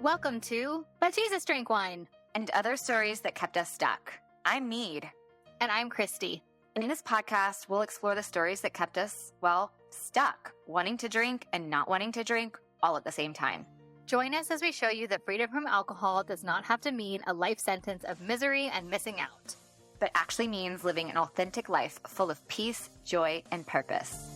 Welcome to But Jesus Drank Wine. And other stories that kept us stuck. I'm Mead. And I'm Christy. And in this podcast, we'll explore the stories that kept us, well, stuck, wanting to drink and not wanting to drink all at the same time. Join us as we show you that freedom from alcohol does not have to mean a life sentence of misery and missing out, but actually means living an authentic life full of peace, joy, and purpose.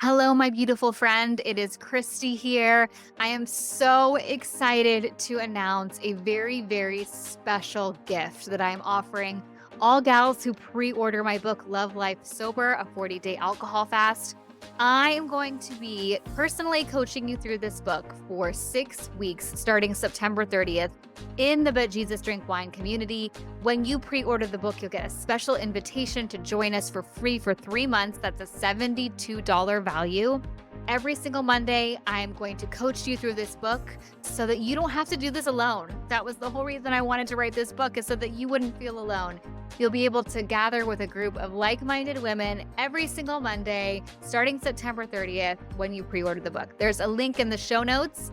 Hello, my beautiful friend. It is Christy here. I am so excited to announce a very, very special gift that I am offering all gals who pre-order my book, Love Life Sober, a 40-day alcohol fast. I am going to be personally coaching you through this book for 6 weeks, starting September 30th in the But Jesus Drink Wine community. When you pre-order the book, you'll get a special invitation to join us for free for 3 months. That's a $72 value. Every single Monday, I am going to coach you through this book so that you don't have to do this alone. That was the whole reason I wanted to write this book, is so that you wouldn't feel alone. You'll be able to gather with a group of like-minded women every single Monday, starting September 30th when you pre-order the book. There's a link in the show notes,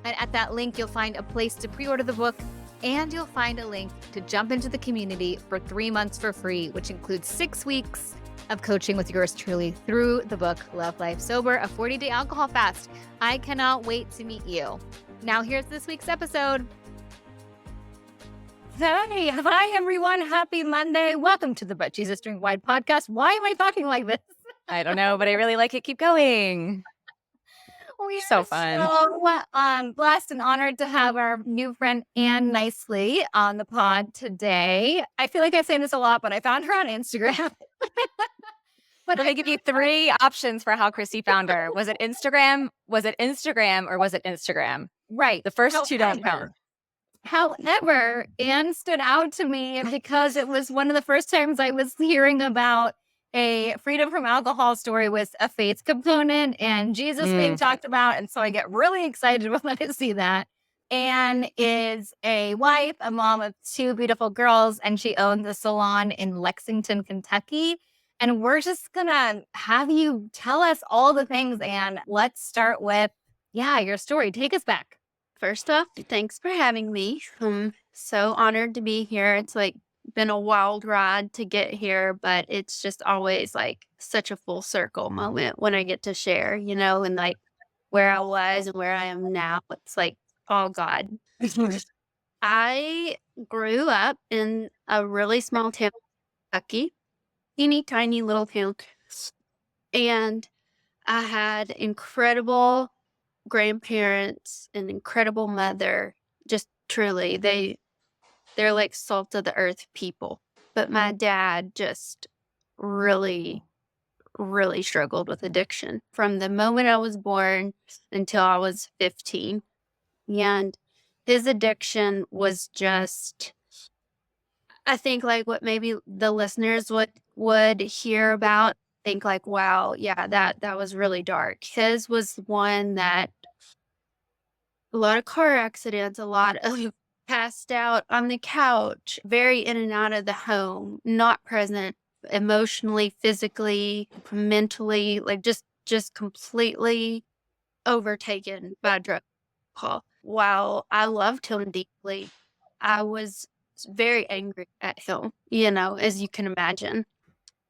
and at that link, you'll find a place to pre-order the book, and you'll find a link to jump into the community for 3 months for free, which includes 6 weeks of coaching with yours truly through the book, Love Life Sober, a 40-day alcohol fast. I cannot wait to meet you. Now here's this week's episode. Hey, hi everyone. Happy Monday. Welcome to the But Jesus Drink Wine podcast. Why am I talking like this? I don't know, but I really like it. Keep going. We're so fun. So blessed and honored to have our new friend Ann Nicely on the pod today. I feel like I say this a lot, but I found her on Instagram. But let me give you 3 options for how Christy found her. Was it Instagram? Or was it Instagram? Right. The first 2 don't count. However, Ann stood out to me because it was one of the first times I was hearing about a freedom from alcohol story with a faith component and Jesus being talked about. And so I get really excited when I see that. Ann is a wife, a mom of 2 beautiful girls, and she owns a salon in Lexington, Kentucky. And we're just going to have you tell us all the things, Ann. Let's start with, your story. Take us back. First off, thanks for having me. I'm so honored to be here. It's been a wild ride to get here, but it's just always such a full circle moment when I get to share, and where I was and where I am now. It's oh God. I grew up in a really small town, Kentucky, teeny tiny little town, and I had incredible grandparents, an incredible mother. Just truly, they're like salt of the earth people. But my dad just really, really struggled with addiction from the moment I was born until I was 15. And his addiction was just, I think what maybe the listeners would hear about, think wow, yeah, that was really dark. His was one that a lot of car accidents, a lot of passed out on the couch, very in and out of the home, not present emotionally, physically, mentally, just completely overtaken by drug alcohol. While I loved him deeply, I was very angry at him, as you can imagine.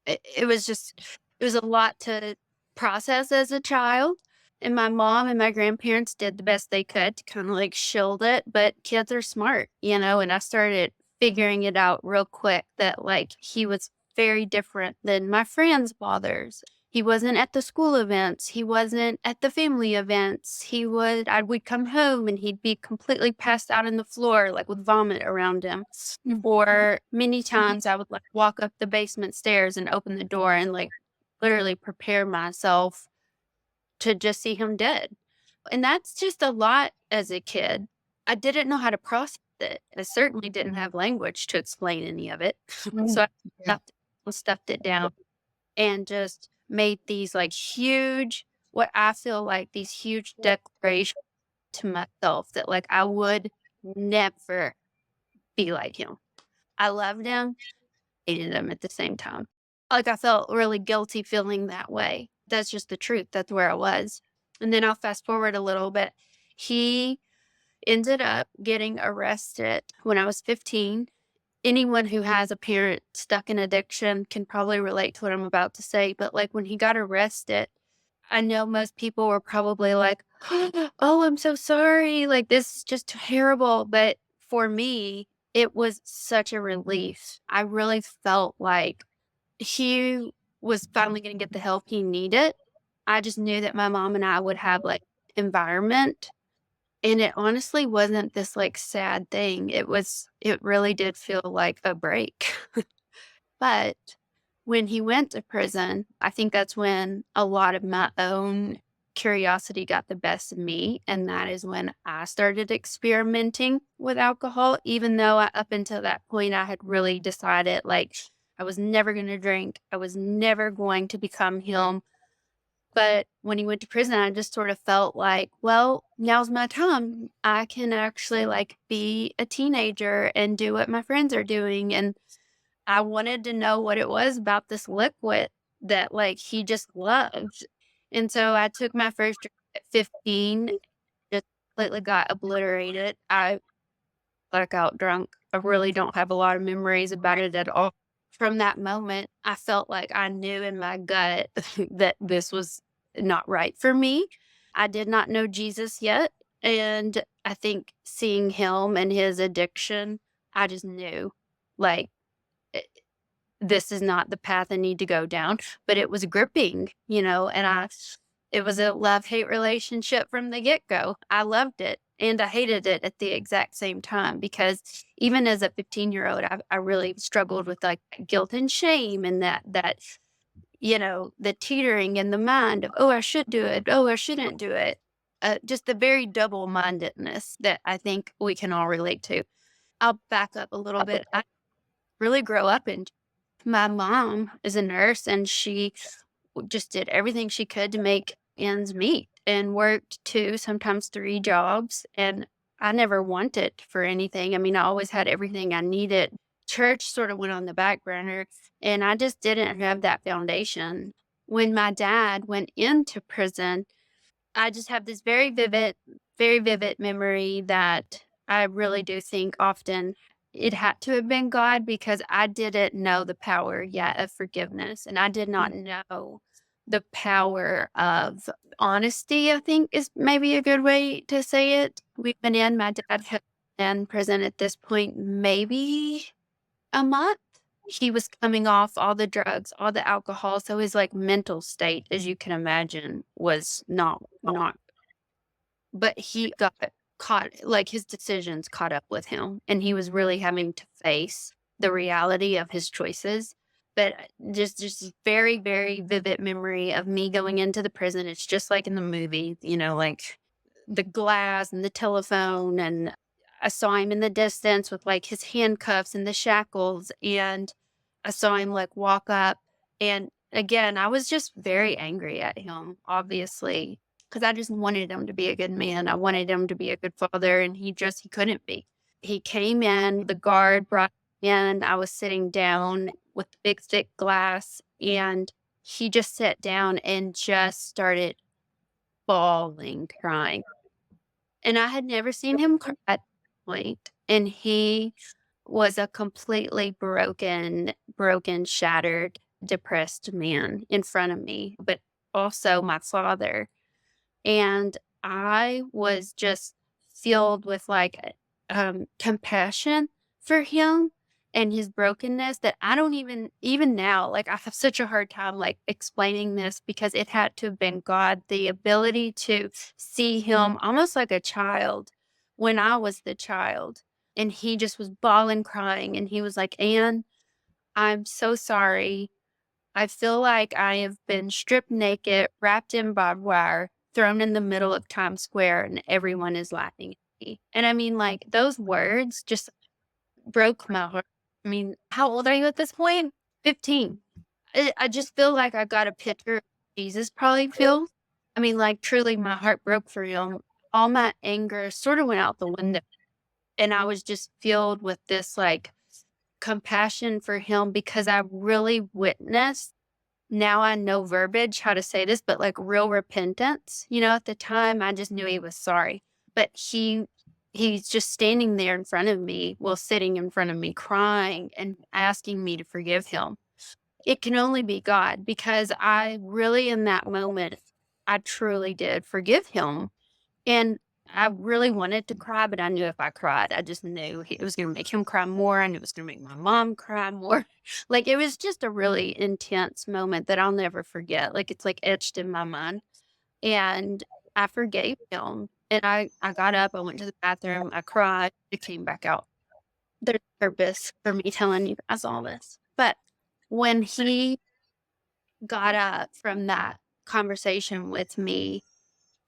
It was a lot to process as a child. And my mom and my grandparents did the best they could to kind of shield it. But kids are smart, and I started figuring it out real quick that he was very different than my friends' fathers. He wasn't at the school events. He wasn't at the family events. We'd come home and he'd be completely passed out on the floor, with vomit around him. Or many times I would walk up the basement stairs and open the door and literally prepare myself to just see him dead. And that's just a lot as a kid. I didn't know how to process it. I certainly didn't have language to explain any of it. So I stuffed it down and just made these huge, what I feel these huge declarations to myself that I would never be like him. I loved him, hated him at the same time. I felt really guilty feeling that way. that's just the truth. That's where I was. And then I'll fast forward a little bit. He ended up getting arrested when I was 15. Anyone who has a parent stuck in addiction can probably relate to what I'm about to say. But like when he got arrested, I know most people were probably like, oh, I'm so sorry. Like, this is just terrible. But for me, it was such a relief. I really felt like he was finally going to get the help he needed. I just knew that my mom and I would have like environment. And it honestly wasn't this like sad thing. It really did feel like a break. But when he went to prison, I think that's when a lot of my own curiosity got the best of me. And that is when I started experimenting with alcohol, even though up until that point, I had really decided like I was never going to drink, I was never going to become him. But when he went to prison, I just sort of felt like, well, now's my time. I can actually like be a teenager and do what my friends are doing. And I wanted to know what it was about this liquid that like he just loved. And so I took my first drink at 15, just completely got obliterated. I blackout drunk. I really don't have a lot of memories about it at all. From that moment, I felt like I knew in my gut that this was not right for me. I did not know Jesus yet. And I think seeing him and his addiction, I just knew like this is not the path I need to go down. But it was gripping, and it was a love-hate relationship from the get-go. I loved it and I hated it at the exact same time because even as a 15-year-old, I really struggled with like guilt and shame and the teetering in the mind of, oh, I should do it. Oh, I shouldn't do it. Just the very double-mindedness that I think we can all relate to. I'll back up a little bit. I really grow up in my mom is a nurse and she just did everything she could to make ends meet and worked 2, sometimes 3 jobs. And I never wanted for anything. I mean, I always had everything I needed. Church sort of went on the back burner and I just didn't have that foundation. When my dad went into prison, I just have this very vivid memory that I really do think often it had to have been God because I didn't know the power yet of forgiveness. And I did not know the power of honesty, I think is maybe a good way to say it. My dad had been in prison at this point, maybe a month. He was coming off all the drugs, all the alcohol. So his like mental state, as you can imagine, was not, but he got caught, like his decisions caught up with him. And he was really having to face the reality of his choices. But just very, very vivid memory of me going into the prison. It's just like in the movie, like the glass and the telephone. And I saw him in the distance with like his handcuffs and the shackles. And I saw him like walk up. And again, I was just very angry at him, obviously, because I just wanted him to be a good man. I wanted him to be a good father. And he couldn't be. He came in, the guard brought him in. I was sitting down with the big thick glass. And he just sat down and just started bawling, crying. And I had never seen him cry at that point. And he was a completely broken, shattered, depressed man in front of me, but also my father. And I was just filled with like compassion for him and his brokenness that I don't even now, like I have such a hard time like explaining this because it had to have been God, the ability to see him almost like a child when I was the child. And he just was bawling, crying. And he was like, Anne, I'm so sorry. I feel like I have been stripped naked, wrapped in barbed wire, thrown in the middle of Times Square, and everyone is laughing at me. And I mean, like, those words just broke my heart. I mean, How old are you at this point? 15. I just feel like I got a picture of Jesus probably feels. I mean, like, truly, my heart broke for him. All my anger sort of went out the window. And I was just filled with this, like, compassion for him because I really witnessed now I know verbiage, how to say this, but like real repentance. At the time I just knew he was sorry. But he's just standing there in front of me, well, sitting in front of me, crying and asking me to forgive him. It can only be God, because I really, in that moment, I truly did forgive him. And I really wanted to cry, but I knew if I cried, I just knew it was going to make him cry more. I knew it was going to make my mom cry more. Like, it was just a really intense moment that I'll never forget. Like, it's like etched in my mind. And I forgave him. And I got up, I went to the bathroom, I cried, it came back out. There's purpose for me telling you guys all this. But when he got up from that conversation with me,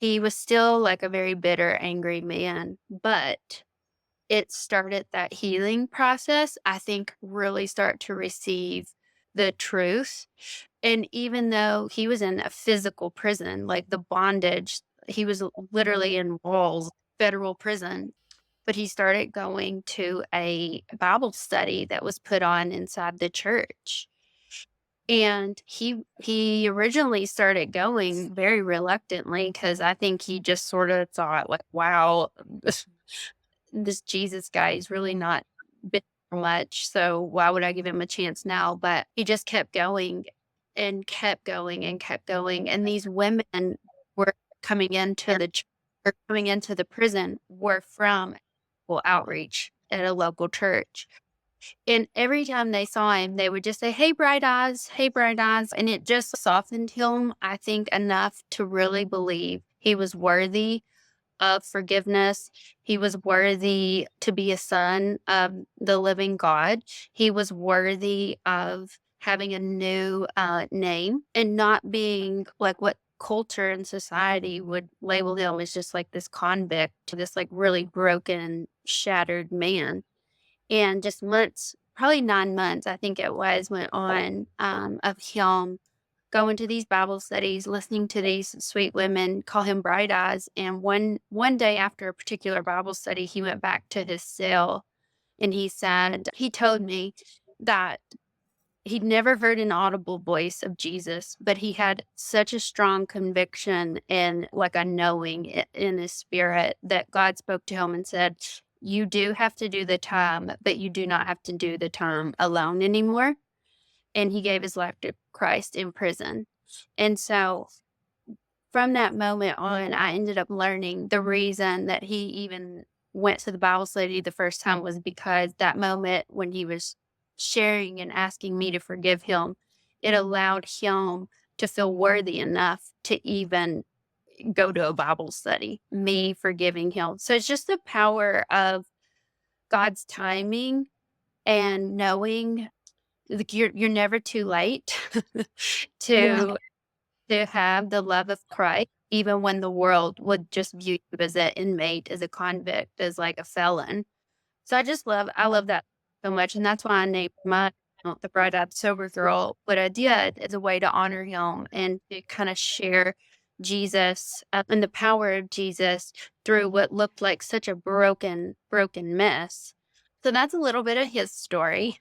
he was still like a very bitter, angry man, but it started that healing process, I think, really start to receive the truth. And even though he was in a physical prison, like the bondage, he was literally in walls, federal prison, but he started going to a Bible study that was put on inside the church. And he originally started going very reluctantly, because I think he just sort of thought like, wow, this Jesus guy is really not been through much, so why would I give him a chance now? But he just kept going and kept going and kept going. And these women were coming into the or coming into the prison were from outreach at a local church. And every time they saw him, they would just say, "Hey, bright eyes, hey, bright eyes." And it just softened him, I think, enough to really believe he was worthy of forgiveness. He was worthy to be a son of the living God. He was worthy of having a new name and not being like what culture and society would label him as, just like this convict, this like really broken, shattered man. And just months, probably 9 months, I think it was, went on of him going to these Bible studies, listening to these sweet women call him bright eyes. And one day after a particular Bible study, he went back to his cell and he told me that he'd never heard an audible voice of Jesus, but he had such a strong conviction and like a knowing in his spirit that God spoke to him and said, "You do have to do the time, but you do not have to do the time alone anymore." And he gave his life to Christ in prison. And so from that moment on, I ended up learning the reason that he even went to the Bible study the first time was because that moment when he was sharing and asking me to forgive him, it allowed him to feel worthy enough to even go to a Bible study, me forgiving him. So it's just the power of God's timing and knowing like you're never too late to have the love of Christ, even when the world would just view you as an inmate, as a convict, as like a felon. So I love that so much. And that's why I named my the Bright Eyed Sober Girl. What I did is a way to honor him and to kind of share Jesus and the power of Jesus through what looked like such a broken mess. So that's a little bit of his story.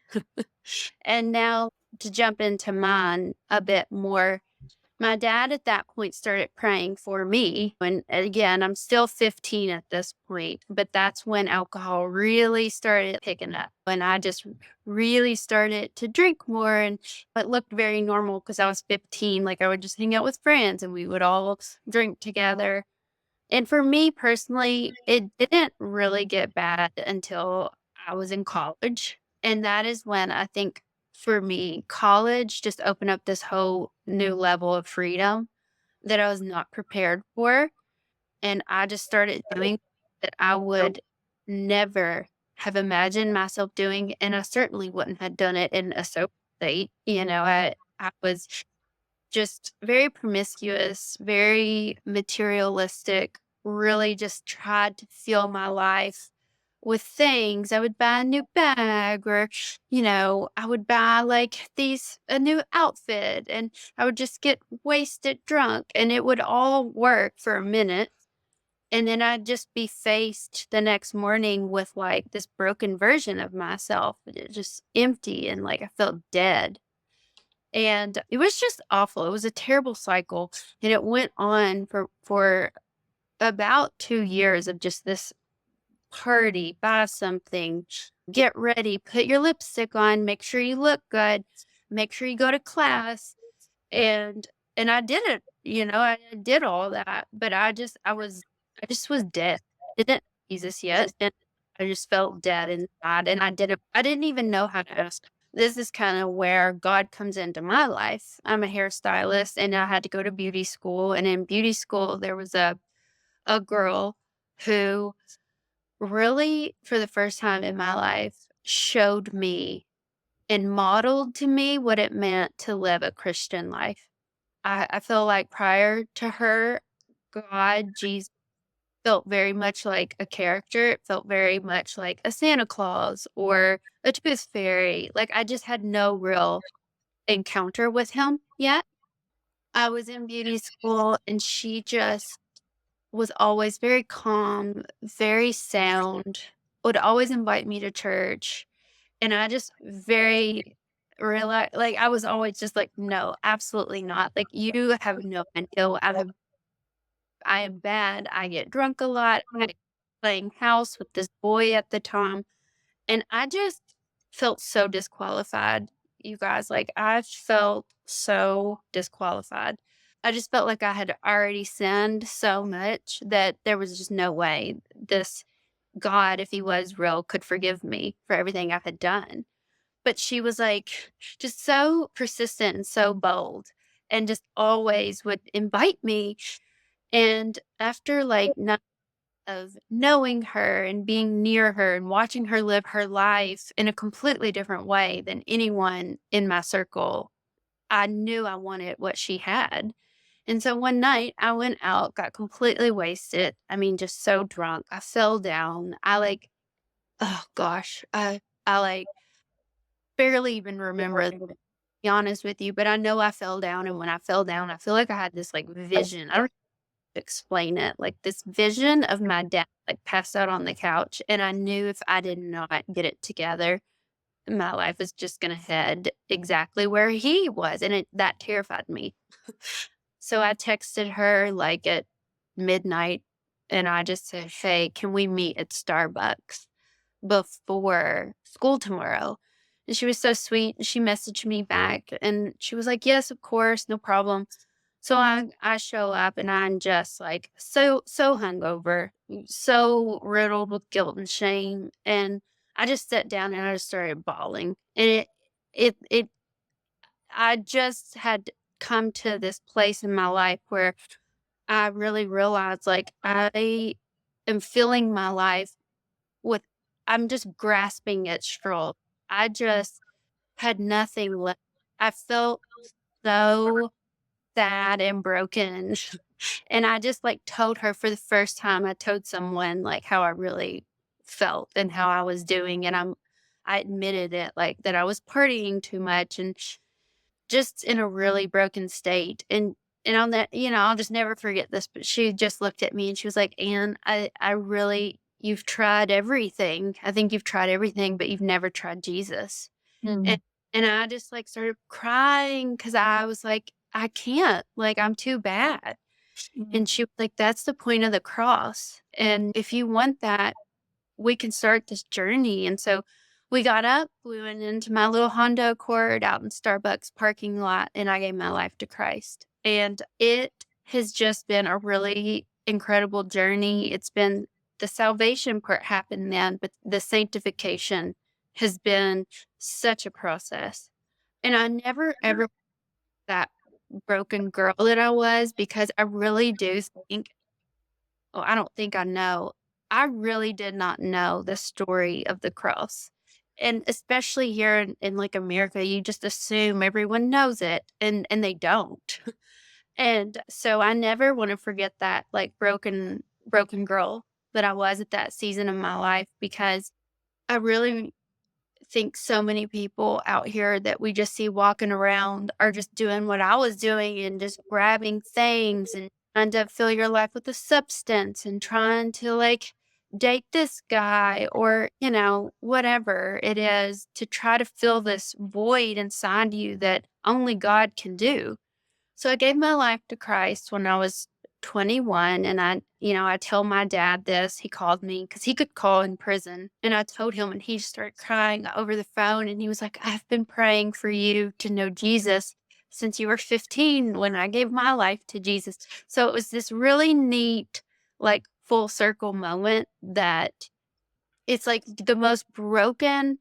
And now to jump into mine a bit more, my dad at that point started praying for me. And again, I'm still 15 at this point, but that's when alcohol really started picking up. And I just really started to drink more. And it looked very normal because I was 15. Like I would just hang out with friends and we would all drink together. And for me personally, it didn't really get bad until I was in college. And that is when I think for me, college just opened up this whole new level of freedom that I was not prepared for. And I just started doing that I would never have imagined myself doing. And I certainly wouldn't have done it in a sober state. I was just very promiscuous, very materialistic, really just tried to fill my life with things. I would buy a new bag or, I would buy like a new outfit and I would just get wasted drunk and it would all work for a minute. And then I'd just be faced the next morning with like this broken version of myself, just empty and like I felt dead. And it was just awful. It was a terrible cycle. And it went on for about 2 years of just this party, buy something, get ready, put your lipstick on, make sure you look good, make sure you go to class. And I did it, I did all that, but I just was dead. Didn't know Jesus yet, and I just felt dead inside, and I didn't even know how to ask. This is kind of where God comes into my life. I'm a hairstylist, and I had to go to beauty school, and in beauty school there was a girl who really, for the first time in my life, showed me and modeled to me what it meant to live a Christian life. I feel like prior to her, God, Jesus felt very much like a character. It felt very much like a Santa Claus or a tooth fairy. Like I just had no real encounter with him yet. I was in beauty school and she just was always very calm, very sound, would always invite me to church. And I just very realize like I was always just like, no, absolutely not. Like you have no idea. I am bad. I get drunk a lot. I playing house with this boy at the time. And I just felt so disqualified, you guys. Like I felt so disqualified. I just felt like I had already sinned so much that there was just no way this God, if he was real, could forgive me for everything I had done. But she was like just so persistent and so bold and just always would invite me. And after like of knowing her and being near her and watching her live her life in a completely different way than anyone in my circle, I knew I wanted what she had. And so one night I went out, got completely wasted. I mean, just so drunk. I fell down. Oh gosh, I like barely even remember, to be honest with you, but I know I fell down. And when I fell down, I feel like I had this like vision. I don't explain it, like this vision of my dad, like passed out on the couch. And I knew if I did not get it together, my life was just going to head exactly where he was. And that terrified me. So I texted her like at midnight and I just said, hey, can we meet at Starbucks before school tomorrow? And she was so sweet. She messaged me back and she was like, yes, of course, no problem. So I show up and I'm just like so hungover, so riddled with guilt and shame. And I just sat down and I just started bawling. And it I just had come to this place in my life where I really realized like I am filling my life with I'm just grasping at straw. I just had nothing left. I felt so sad and broken. And I just like told her for the first time, I told someone like how I really felt and how I was doing. And I admitted it like that I was partying too much and just in a really broken state. And on that, I'll just never forget this, but she just looked at me and she was like, Anne, I really you've tried everything. I think you've tried everything, but you've never tried Jesus. Mm. And I just like started crying because I was like, I can't, like, I'm too bad. And she was like, that's the point of the cross. And if you want that, we can start this journey. And so we got up, we went into my little Honda Accord out in Starbucks parking lot, and I gave my life to Christ. And it has just been a really incredible journey. It's been the salvation part happened then, but the sanctification has been such a process. And I never ever that broken girl that I was because I really do think, well, I don't think I know. I really did not know the story of the cross. And especially here in like America, you just assume everyone knows it and they don't. And so I never want to forget that like broken girl that I was at that season of my life because I really think so many people out here that we just see walking around are just doing what I was doing and just grabbing things and trying to fill your life with a substance and trying to like date this guy or, whatever it is to try to fill this void inside you that only God can do. So I gave my life to Christ when I was 21, and I tell my dad this. He called me because he could call in prison, and I told him, and he just started crying over the phone, and he was like, "I've been praying for you to know Jesus since you were 15 when I gave my life to Jesus." So it was this really neat, like, full circle moment that it's like the most broken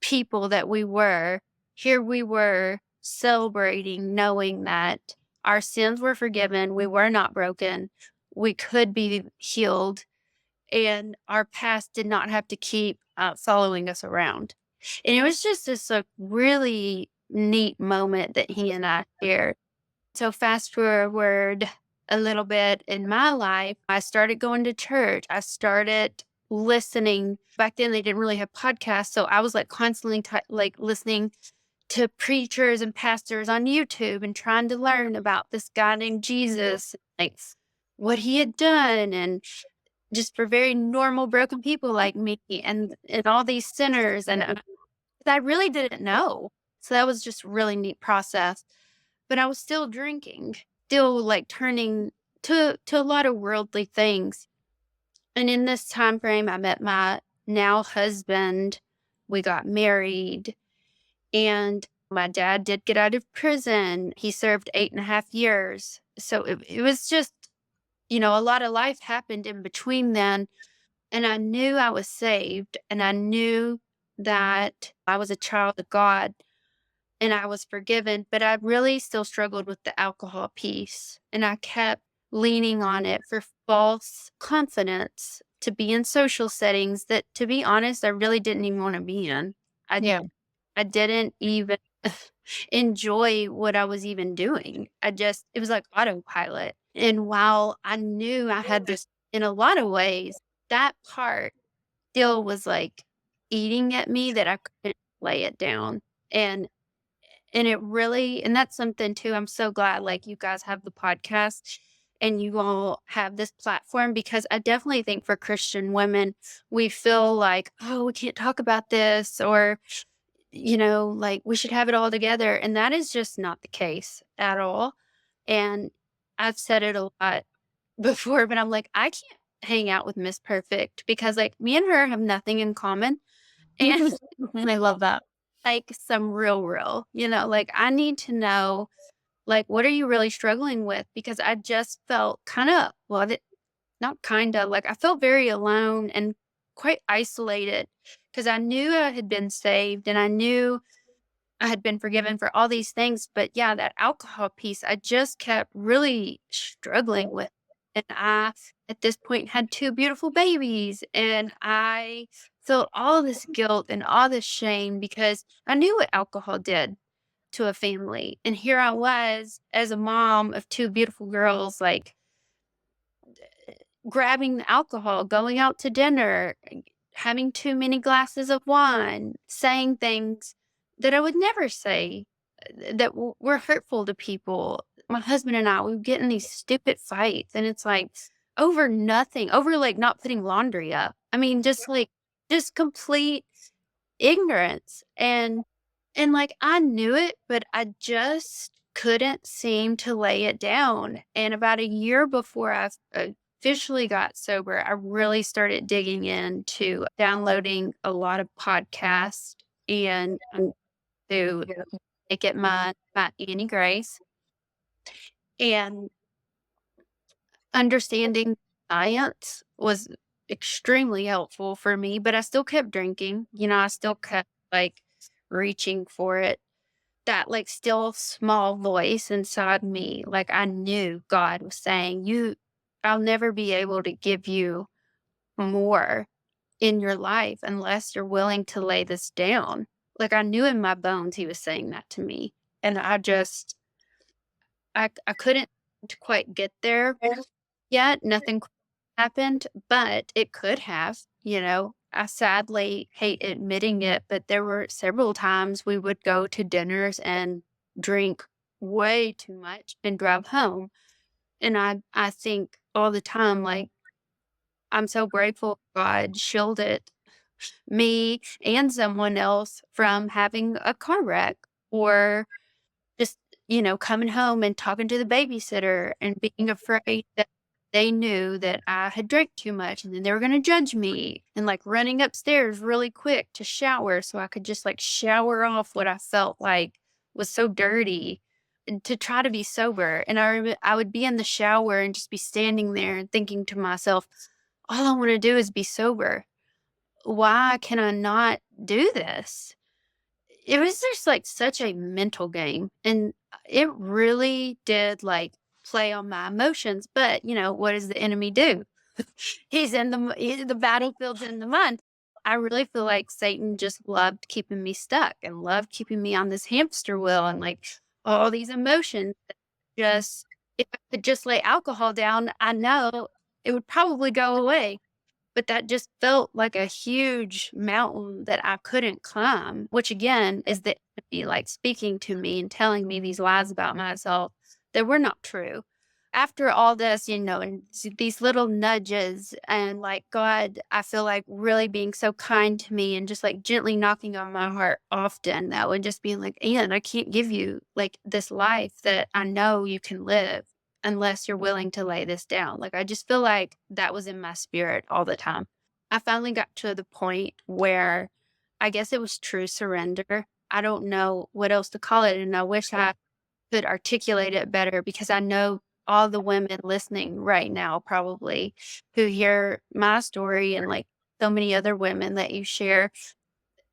people that we were. Here we were celebrating, knowing that our sins were forgiven. We were not broken. We could be healed, and our past did not have to keep following us around. And it was just this really neat moment that he and I shared. So fast forward a little bit in my life, I started going to church. I started listening. Back then they didn't really have podcasts, so I was like constantly like listening to preachers and pastors on YouTube and trying to learn about this guy named Jesus, like what he had done, and just for very normal broken people like me and all these sinners, and I really didn't know. So that was just really neat process. But I was still drinking, still like turning to a lot of worldly things. And in this time frame, I met my now husband. We got married, and my dad did get out of prison. He served 8.5 years. So it was just, a lot of life happened in between then. And I knew I was saved, and I knew that I was a child of God and I was forgiven, but I really still struggled with the alcohol piece. And I kept leaning on it for false confidence to be in social settings that, to be honest, I really didn't even want to be in. I, Yeah. I didn't even enjoy what I was even doing. It was like autopilot. And while I knew I had this in a lot of ways, that part still was like eating at me that I couldn't lay it down. And and that's something too. I'm so glad like you guys have the podcast and you all have this platform, because I definitely think for Christian women, we feel like, oh, we can't talk about this, or, like we should have it all together. And that is just not the case at all. And I've said it a lot before, but I'm like, I can't hang out with Miss Perfect because like me and her have nothing in common. And I love that. like some real, like I need to know, like, what are you really struggling with? Because I just felt kind of, well, not kind of, like I felt very alone and quite isolated because I knew I had been saved and I knew I had been forgiven for all these things. But yeah, that alcohol piece, I just kept really struggling with. And I, at this point, had two beautiful babies. And I felt all this guilt and all this shame because I knew what alcohol did to a family. And here I was as a mom of two beautiful girls, like grabbing the alcohol, going out to dinner, having too many glasses of wine, saying things that I would never say that were hurtful to people. My husband and I, we would get in these stupid fights, and it's like over nothing, over like not putting laundry up. I mean, just complete ignorance. And like I knew it, but I just couldn't seem to lay it down. And about a year before I officially got sober, I really started digging into downloading a lot of podcasts and to make it my Annie Grace, and understanding science was extremely helpful for me, but I still kept drinking. I still kept like reaching for it. That like still small voice inside me, like I knew God was saying, I'll never be able to give you more in your life unless you're willing to lay this down. Like I knew in my bones he was saying that to me. And I couldn't quite get there yet. Nothing happened, but it could have. I sadly hate admitting it, but there were several times we would go to dinners and drink way too much and drive home. And I think all the time, like, I'm so grateful God shielded me and someone else from having a car wreck or just, coming home and talking to the babysitter and being afraid that they knew that I had drank too much and then they were going to judge me and like running upstairs really quick to shower so I could just like shower off what I felt like was so dirty and to try to be sober. And I would be in the shower and just be standing there and thinking to myself, all I want to do is be sober. Why can I not do this? It was just, like, such a mental game, and it really did, like, play on my emotions, but, what does the enemy do? He's in the battlefield's in the mind. I really feel like Satan just loved keeping me stuck and loved keeping me on this hamster wheel and, like, all these emotions that just if I could just lay alcohol down, I know it would probably go away. But that just felt like a huge mountain that I couldn't climb, which again is the enemy like speaking to me and telling me these lies about myself that were not true. After all this, and these little nudges and like God, I feel like really being so kind to me and just like gently knocking on my heart often, that would just be like, Ian, I can't give you like this life that I know you can live unless you're willing to lay this down. Like, I just feel like that was in my spirit all the time. I finally got to the point where I guess it was true surrender. I don't know what else to call it. And I wish I could articulate it better because I know all the women listening right now, probably who hear my story and like so many other women that you share,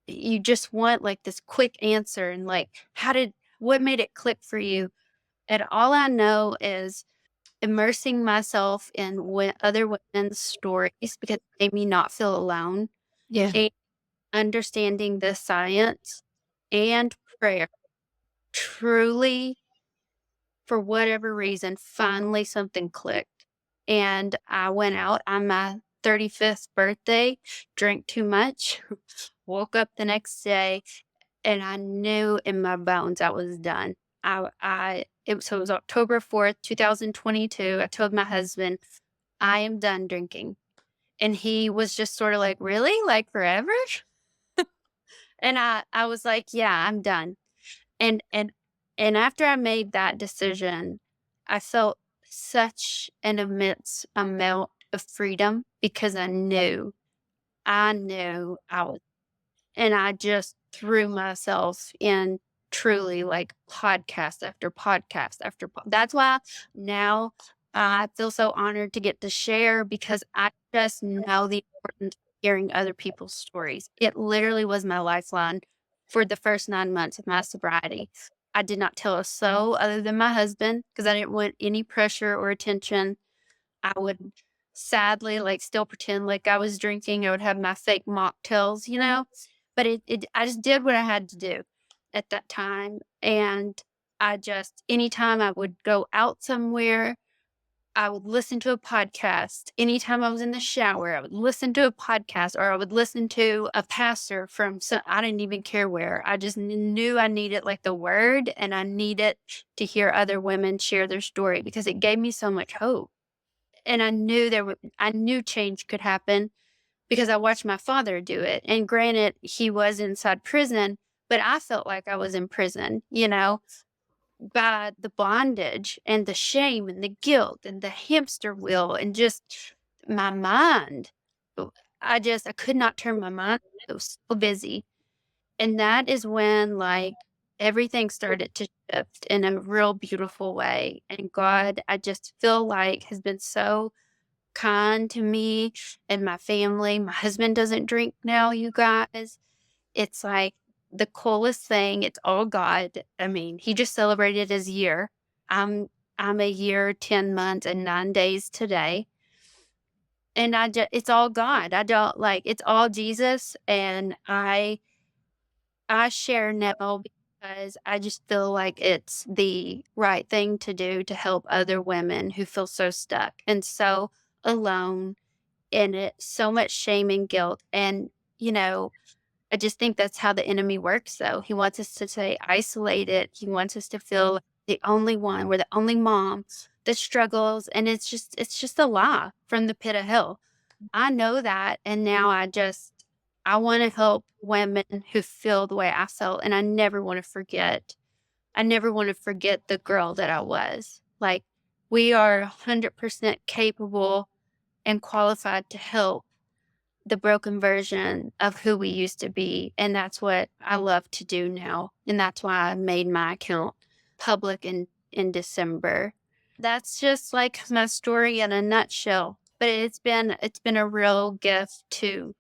you just want like this quick answer and like, what made it click for you? And all I know is immersing myself in other women's stories because it made me not feel alone Yeah. and understanding the science and prayer truly, for whatever reason, finally something clicked. And I went out on my 35th birthday, drank too much, woke up the next day, and I knew in my bones I was done. So it was October 4th, 2022. I told my husband, I am done drinking. And he was just sort of like, really? Like forever? And I was like, yeah, I'm done. And after I made that decision, I felt such an immense amount of freedom because I knew I was, and I just threw myself in truly like podcast after podcast after that's why now I feel so honored to get to share because I just know the importance of hearing other people's stories. It literally was my lifeline for the first 9 months of my sobriety. I did not tell a soul other than my husband because I didn't want any pressure or attention. I would sadly like still pretend like I was drinking. I would have my fake mocktails, but I just did what I had to do at that time. And anytime I would go out somewhere, I would listen to a podcast. Anytime I was in the shower, I would listen to a podcast or I would listen to a pastor I didn't even care where. I just knew I needed like the word and I needed to hear other women share their story because it gave me so much hope. And I knew change could happen because I watched my father do it. And granted, he was inside prison, but I felt like I was in prison, by the bondage and the shame and the guilt and the hamster wheel and just my mind. I could not turn my mind. I was so busy. And that is when like everything started to shift in a real beautiful way. And God, I just feel like has been so kind to me and my family. My husband doesn't drink now, you guys. It's like the coolest thing. It's all God. I mean, he just celebrated his year. I'm a year, 10 months, and 9 days today. And it's all God. I don't like it's all Jesus. And I share now because I just feel like it's the right thing to do to help other women who feel so stuck and so alone in it, so much shame and guilt. And, I just think that's how the enemy works, though. He wants us to stay isolated. He wants us to feel the only one. We're the only mom that struggles. And it's just a lie from the pit of hell. I know that. And now I want to help women who feel the way I felt. And I never want to forget. I never want to forget the girl that I was. Like, we are 100% capable and qualified to help the broken version of who we used to be. And that's what I love to do now. And that's why I made my account public in December. That's just like my story in a nutshell. But it's been a real gift to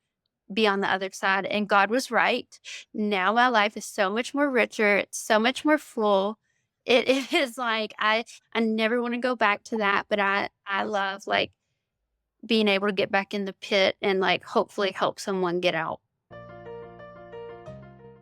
be on the other side. And God was right. Now my life is so much more richer. It's so much more full. It is like I never want to go back to that. But I love like being able to get back in the pit and like hopefully help someone get out.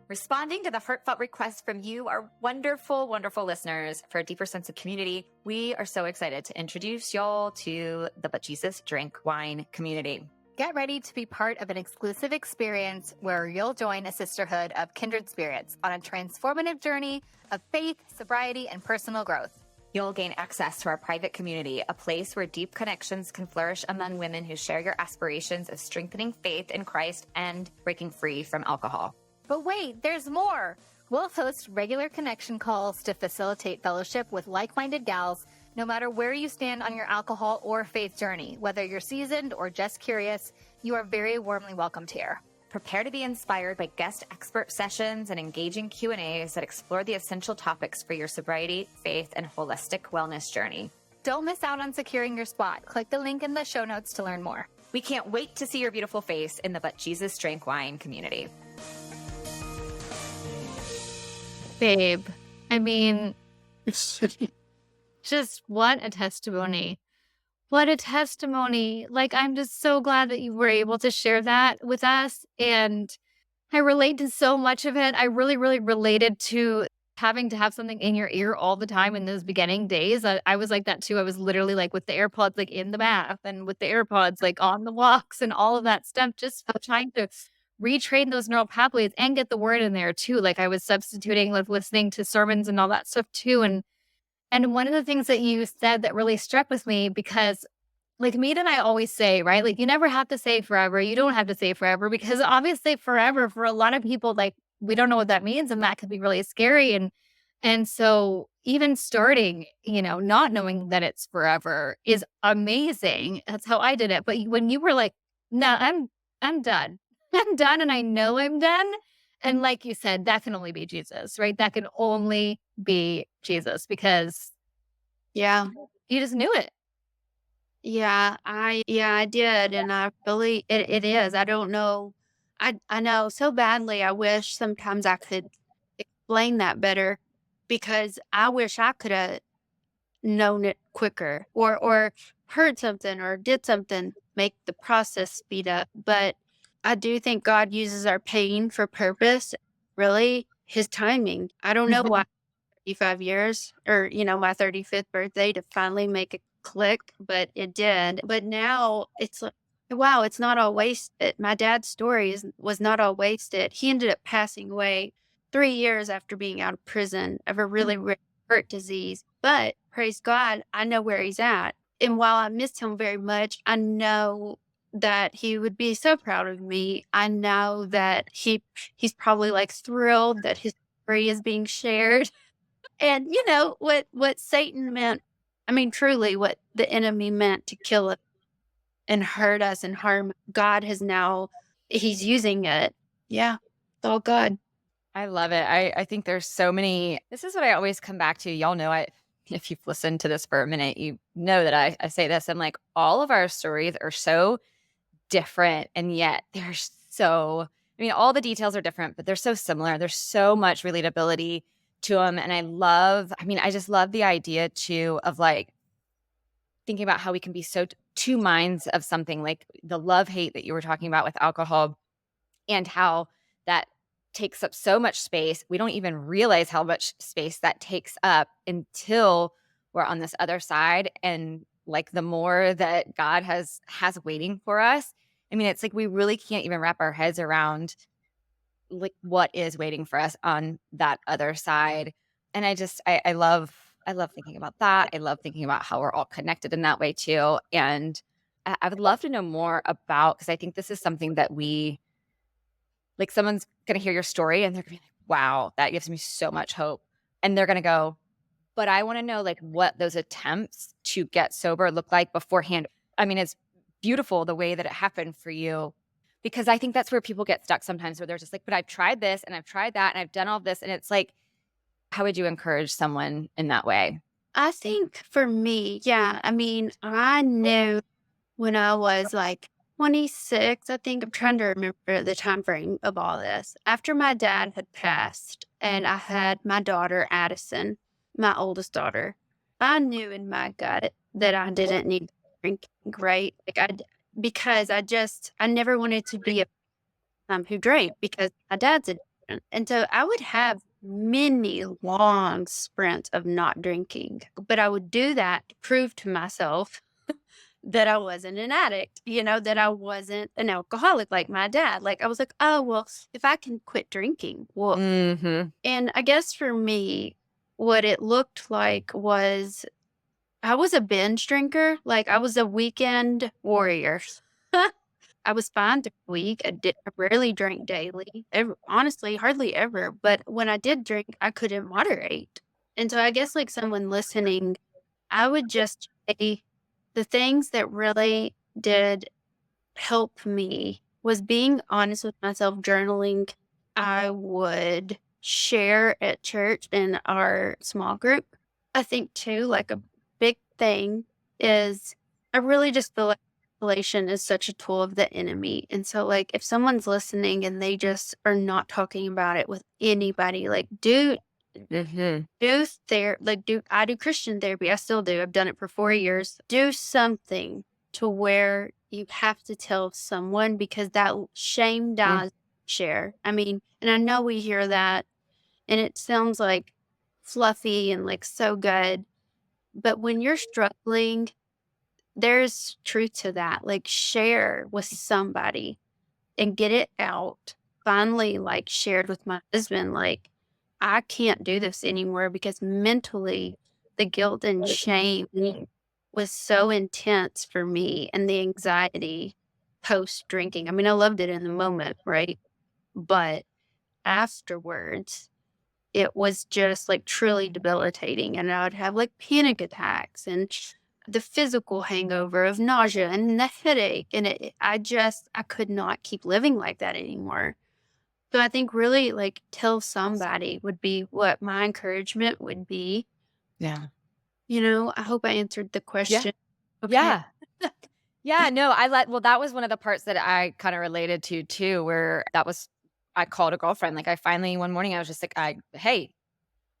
Responding to the heartfelt request from you, our wonderful, wonderful listeners, for a deeper sense of community, we are so excited to introduce y'all to the But Jesus Drink Wine community. Get ready to be part of an exclusive experience where you'll join a sisterhood of kindred spirits on a transformative journey of faith, sobriety, and personal growth. You'll gain access to our private community, a place where deep connections can flourish among women who share your aspirations of strengthening faith in Christ and breaking free from alcohol. But wait, there's more. We'll host regular connection calls to facilitate fellowship with like-minded gals, no matter where you stand on your alcohol or faith journey. Whether you're seasoned or just curious, you are very warmly welcomed here. Prepare to be inspired by guest expert sessions and engaging Q&As that explore the essential topics for your sobriety, faith, and holistic wellness journey. Don't miss out on securing your spot. Click the link in the show notes to learn more. We can't wait to see your beautiful face in the But Jesus Drank Wine community. Babe, I mean, just what a testimony. What a testimony. Like, I'm just so glad that you were able to share that with us. And I relate to so much of it. I really, really related to having to have something in your ear all the time in those beginning days. I was like that too. I was literally like with the AirPods, like in the bath and with the AirPods, like on the walks and all of that stuff, just trying to retrain those neural pathways and get the word in there too. Like I was substituting like listening to sermons and all that stuff too. And one of the things that you said that really struck with me, because like Mead and I always say, right? Like you never have to say forever. You don't have to say forever, because obviously forever for a lot of people, like we don't know what that means. And that could be really scary. And so even starting, not knowing that it's forever is amazing. That's how I did it. But when you were like, no, I'm done. I'm done. And I know I'm done. And like you said, that can only be Jesus, right? That can only be Jesus, because Yeah. you just knew it. Yeah, I did. And I really, it is. I don't know. I know so badly. I wish sometimes I could explain that better, because I wish I could have known it quicker or heard something or did something, make the process speed up. But I do think God uses our pain for purpose, really his timing. I don't know why 35 years or, my 35th birthday to finally make it click, but it did. But now it's like, wow, it's not all wasted. My dad's story was not all wasted. He ended up passing away 3 years after being out of prison of a really rare heart disease. But praise God, I know where he's at. And while I missed him very much, I know that he would be so proud of me. I know that he's probably like thrilled that his story is being shared. And what Satan meant, I mean, truly what the enemy meant to kill us and hurt us and harm, God has now, he's using it. Yeah, it's all God. I love it. I think there's so many. This is what I always come back to. Y'all know, if you've listened to this for a minute, you know that I say this. I'm like, all of our stories are so different, and yet all the details are different, but they're so similar. There's so much relatability to them. And I just love the idea too of like thinking about how we can be so two minds of something, like the love hate that you were talking about with alcohol, and how that takes up so much space. We don't even realize how much space that takes up until we're on this other side. And like the more that God has waiting for us, I mean, it's like we really can't even wrap our heads around like what is waiting for us on that other side. And I love thinking about that. I love thinking about how we're all connected in that way too. And I would love to know more about, because I think this is something that like someone's going to hear your story and they're going to be like, wow, that gives me so much hope. And they're going to go, but I want to know like what those attempts to get sober look like beforehand. I mean, it's beautiful the way that it happened for you, because I think that's where people get stuck sometimes, where they're just like, but I've tried this and I've tried that and I've done all this. And it's like, how would you encourage someone in that way? I think for me, yeah, I mean, I knew when I was like 26, I think I'm trying to remember the time frame of all this. After my dad had passed and I had my daughter, Addison, my oldest daughter, I knew in my gut that I didn't need to drink, right? Because I never wanted to be a who drank because my dad's addiction. And so I would have many long sprints of not drinking, but I would do that to prove to myself that I wasn't an addict, that I wasn't an alcoholic like my dad. Like I was like, oh, well, if I can quit drinking, well, Mm-hmm. and I guess for me, what it looked like was I was a binge drinker. Like I was a weekend warrior. I was fine through the week. I rarely drank daily, honestly, hardly ever. But when I did drink, I couldn't moderate. And so I guess like someone listening, I would just say the things that really did help me was being honest with myself, journaling. I would share at church in our small group. I think too, like a big thing is I really just feel like isolation is such a tool of the enemy. And so like if someone's listening and they just are not talking about it with anybody, like Mm-hmm. I do Christian therapy. I still do. I've done it for 4 years. Do something to where you have to tell someone because that shame does share. I mean, and I know we hear that and it sounds like fluffy and like so good. But when you're struggling, there's truth to that. Like share with somebody and get it out. Finally, like shared with my husband, like, I can't do this anymore because mentally the guilt and shame was so intense for me and the anxiety post drinking. I mean, I loved it in the moment, right? But afterwards, it was just like truly debilitating. And I would have like panic attacks and the physical hangover of nausea and the headache. And I could not keep living like that anymore. So I think really like tell somebody would be what my encouragement would be. Yeah. I hope I answered the question. Okay. Yeah. Yeah. No, well, that was one of the parts that I kind of related to too, where I called a girlfriend. Like I finally, one morning, I was just like, hey,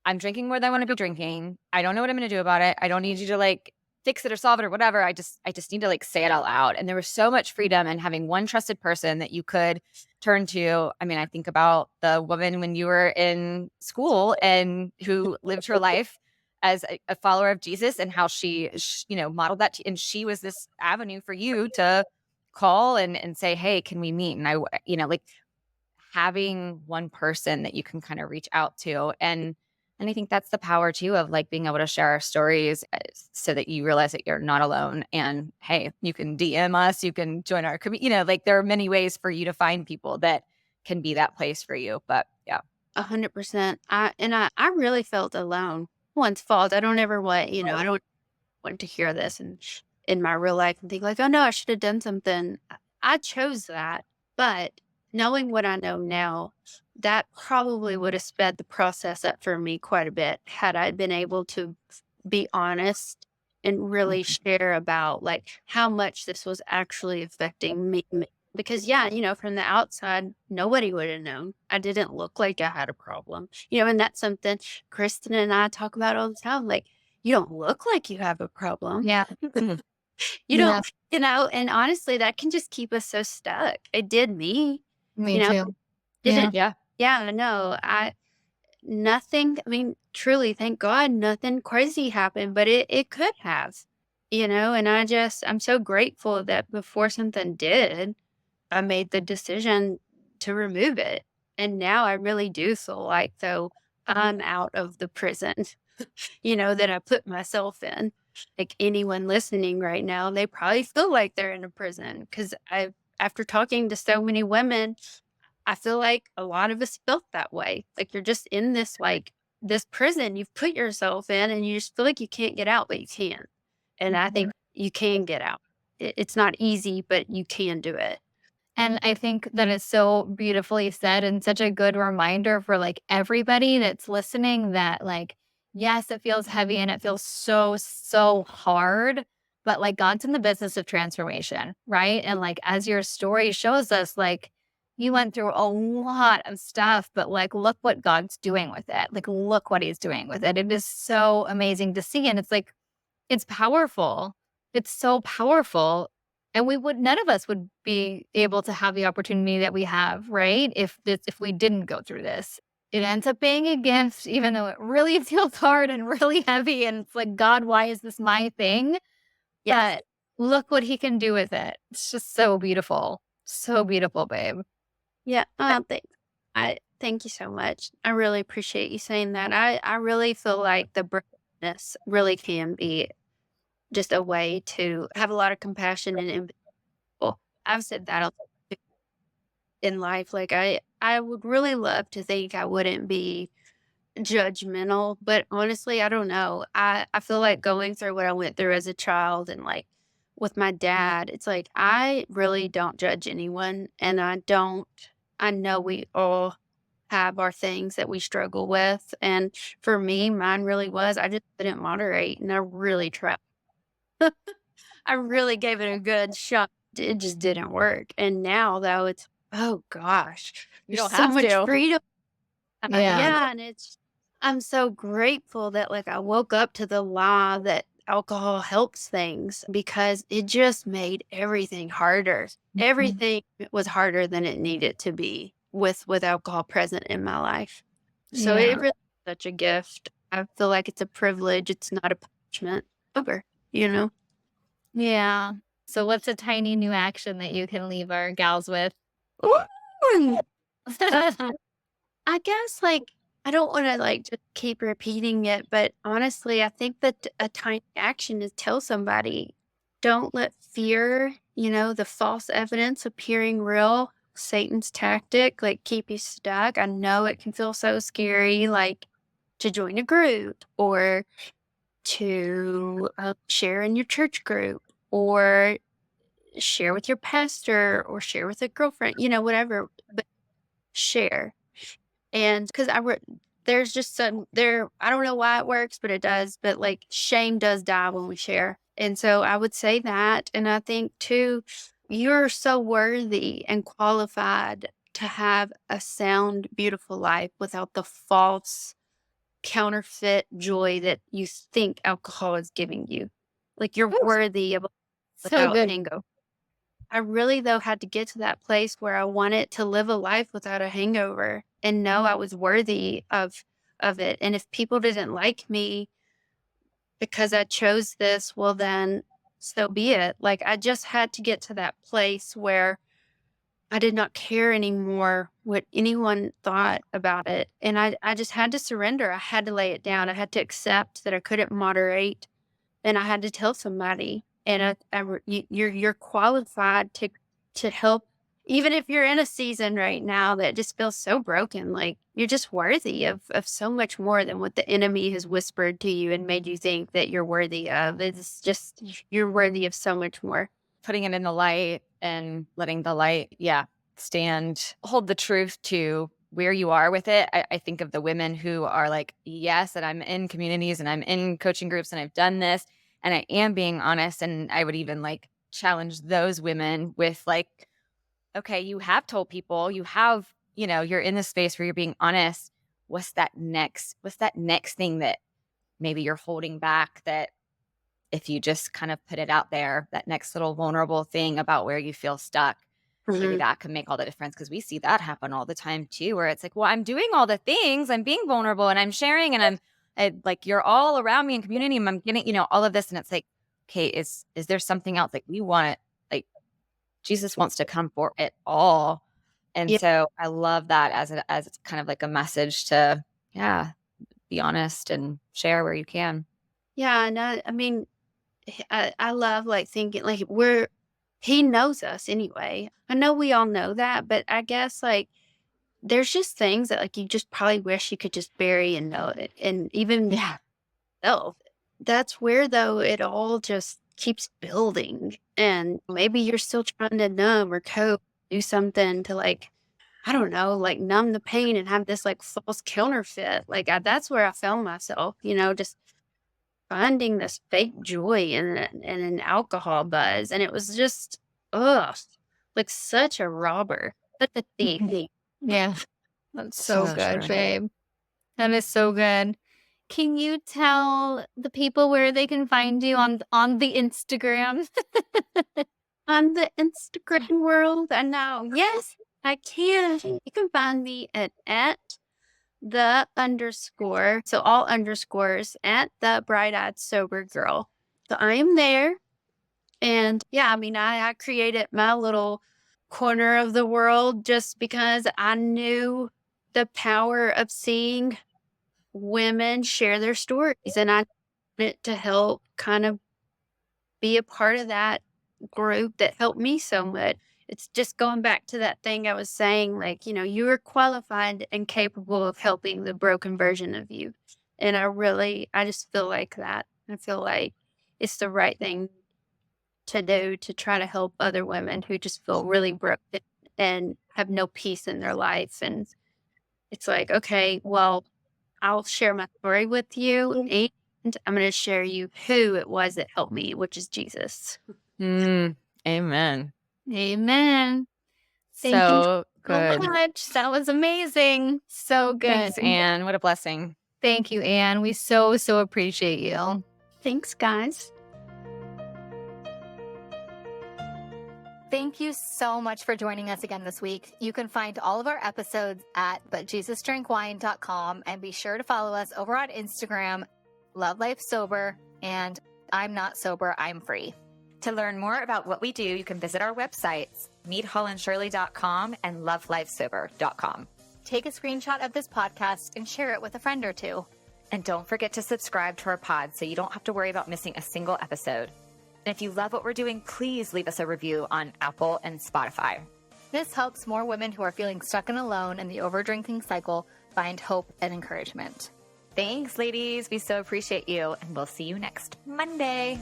I'm drinking more than I want to be drinking. I don't know what I'm going to do about it. I don't need you to like fix it or solve it or whatever. I just need to like say it out loud. And there was so much freedom in having one trusted person that you could turn to. I mean, I think about the woman when you were in school and who lived her life as a follower of Jesus, and how she modeled that. And she was this avenue for you to call and say, hey, can we meet? And like having one person that you can kind of reach out to. And I think that's the power too of like being able to share our stories, so that you realize that you're not alone. And hey, you can DM us, you can join our community. Like there are many ways for you to find people that can be that place for you. But yeah. 100%. I really felt alone. One's fault. I don't ever want, I don't want to hear this in my real life and think like, oh no, I should have done something. I chose that. But knowing what I know now, that probably would have sped the process up for me quite a bit had I been able to be honest and really share about like how much this was actually affecting me. Because from the outside, nobody would have known. I didn't look like I had a problem. And that's something Kristen and I talk about all the time. Like, you don't look like you have a problem. Yeah. You don't, and honestly, that can just keep us so stuck. It did me. Me too. Didn't, Yeah. yeah, no, nothing, I mean, truly, thank God nothing crazy happened, but it could have, and I'm so grateful that before something did, I made the decision to remove it. And now I really do feel like, though, I'm out of the prison, that I put myself in. like anyone listening right now, they probably feel like they're in a prison because after talking to so many women, I feel like a lot of us felt that way. Like you're just in this this prison you've put yourself in, and you just feel like you can't get out, but you can. And I think you can get out. It's not easy, but you can do it. And I think that is so beautifully said and such a good reminder for like everybody that's listening that like, yes, it feels heavy and it feels so, so hard, but like God's in the business of transformation, right? And like as your story shows us, like you went through a lot of stuff, but like look what God's doing with it. Like look what he's doing with it. It is so amazing to see. And it's like, it's powerful. It's so powerful. And we would none of us would be able to have the opportunity that we have, right? If we didn't go through this. It ends up being a gift, even though it really feels hard and really heavy. And it's like, God, why is this my thing? Yes. But look what he can do with it. It's just so beautiful. So beautiful, babe. Yeah. I thank you so much. I really appreciate you saying that. I really feel like the brokenness really can be just a way to have a lot of compassion and empathy. Well, I've said that a lot too in life. Like I would really love to think I wouldn't be judgmental, but honestly, I don't know. I feel like going through what I went through as a child and like with my dad, it's like I really don't judge anyone, and I know we all have our things that we struggle with, and for me, mine really was I just couldn't moderate, and I really tried. I really gave it a good shot. It just didn't work. And now though it's oh gosh, You there's don't so have much to. freedom. Yeah. Yeah, and I'm so grateful that like I woke up to the lie that alcohol helps things because it just made everything harder. Everything was harder than it needed to be with alcohol present in my life. So Yeah. it really is such a gift. I feel like it's a privilege. It's not a punishment. Over, you know? Yeah. So what's a tiny new action that you can leave our gals with? Ooh. I guess like I don't want to like just keep repeating it, but honestly, I think that a tiny action is tell somebody, don't let fear, the false evidence appearing real, Satan's tactic, like keep you stuck. I know it can feel so scary, like to join a group or to share in your church group or share with your pastor or share with a girlfriend, whatever, but share. And because there's just some there, I don't know why it works, but it does. But like shame does die when we share. And so I would say that. And I think too, you're so worthy and qualified to have a sound, beautiful life without the false counterfeit joy that you think alcohol is giving you. Like you're worthy of So without good. hangover. I really, though, had to get to that place where I wanted to live a life without a hangover and know I was worthy of it. And if people didn't like me because I chose this, well, then so be it. Like I just had to get to that place where I did not care anymore what anyone thought about it. And I just had to surrender. I had to lay it down. I had to accept that I couldn't moderate and I had to tell somebody. And you're qualified to help, even if you're in a season right now that just feels so broken. Like you're just worthy of so much more than what the enemy has whispered to you and made you think that you're worthy of. It's just you're worthy of so much more. Putting it in the light and letting the light, hold the truth to where you are with it. I think of the women who are like, yes, and I'm in communities and I'm in coaching groups and I've done this and I am being honest. And I would even like challenge those women with like, okay, you have told people, you have, you're in this space where you're being honest. What's that next thing that maybe you're holding back that if you just kind of put it out there, that next little vulnerable thing about where you feel stuck, maybe that can make all the difference because we see that happen all the time too, where it's like, well, I'm doing all the things, I'm being vulnerable and I'm sharing and like, you're all around me in community and I'm getting, all of this. And it's like, okay, is there something else? Like we want it, like Jesus wants to come for it all. And Yeah. so I love that as it's kind of like a message to, be honest and share where you can. Yeah. And I mean, I love like thinking like he knows us anyway. I know we all know that, but I guess like there's just things that like you just probably wish you could just bury and know it. And even Yeah. self. That's where though it all just keeps building. And maybe you're still trying to numb or cope, do something to like, I don't know, like numb the pain and have this like false counterfeit. Like that's where I found myself, just finding this fake joy in an alcohol buzz. And it was just, ugh, like such a robber, such a thief. Yeah. That's so So good, true. babe. That is so good. Can you tell the people where they can find you on the Instagram? On the Instagram world, I know. Yes, I can. You can find me at the underscore, so all underscores at the bright-eyed sober girl. So I am there. And yeah, I mean, I created my little corner of the world just because I knew the power of seeing women share their stories. And I wanted to help kind of be a part of that group that helped me so much. It's just going back to that thing I was saying, like, you are qualified and capable of helping the broken version of you. And I just feel like that. I feel like it's the right thing to do to try to help other women who just feel really broken and have no peace in their life. And it's like, okay, well, I'll share my story with you and I'm going to share you who it was that helped me, which is Jesus. Amen. Amen. Thank you So so good. much. That was amazing. So good. Thanks, Anne. What a blessing. Thank you, Anne. We so appreciate you. Thanks, guys. Thank you so much for joining us again this week. You can find all of our episodes at butjesusdrinkwine.com and be sure to follow us over on Instagram, Love Life Sober, and I'm Not Sober, I'm Free. To learn more about what we do, you can visit our websites, meethollandshirley.com and lovelifesober.com. Take a screenshot of this podcast and share it with a friend or two. And don't forget to subscribe to our pod so you don't have to worry about missing a single episode. And if you love what we're doing, please leave us a review on Apple and Spotify. This helps more women who are feeling stuck and alone in the overdrinking cycle find hope and encouragement. Thanks, ladies. We so appreciate you, and we'll see you next Monday.